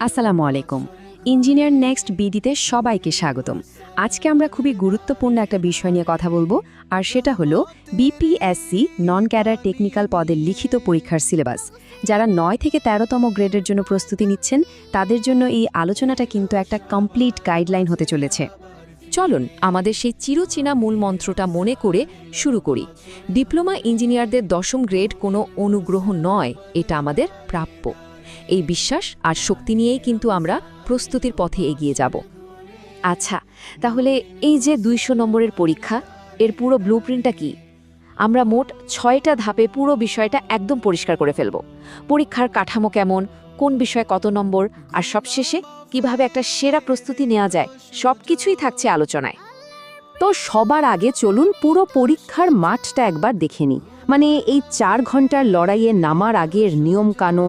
আসসালামু আলাইকুম। Engineer next বিডিতে সবাইকে স্বাগতম। আজকে আমরা খুবই গুরুত্বপূর্ণ একটা বিষয় নিয়ে কথা বলবো, আর সেটা হলো বিপিএসসি নন ক্যাডার টেকনিক্যাল পদের লিখিত পরীক্ষার সিলেবাস। যারা ৯ থেকে ১৩তম গ্রেডের জন্য প্রস্তুতি নিচ্ছেন, তাদের জন্য এই আলোচনাটা কিন্তু একটা কমপ্লিট গাইডলাইন হতে চলেছে। চলুন আমাদের সেই চিরচেনা মূল মন্ত্রটা মনে করে শুরু করি। ডিপ্লোমা ইঞ্জিনিয়ারদের ১০ম গ্রেড কোনো অনুগ্রহ নয়, এটা আমাদের প্রাপ্য। এই বিশ্বাস আর শক্তি নিয়েই কিন্তু আমরা প্রস্তুতির পথে এগিয়ে যাব। আচ্ছা, তাহলে এই যে ২০০ নম্বরের পরীক্ষা, এর পুরো ব্লুপ্রিন্টটা কি? আমরা মোট ৬টা ধাপে পুরো বিষয়টা একদম পরিষ্কার করে ফেলব। পরীক্ষার কাঠামো কেমন, কোন বিষয়ে কত নম্বর, আর সবশেষে কিভাবে একটা সেরা প্রস্তুতি নেওয়া যায়, সবকিছুই থাকছে আলোচনায়। তো সবার আগে চলুন পুরো পরীক্ষার মাঠটা একবার দেখে নিই। মানে এই ৪ ঘন্টার লড়াইয়ে নামার আগের নিয়মকানুন,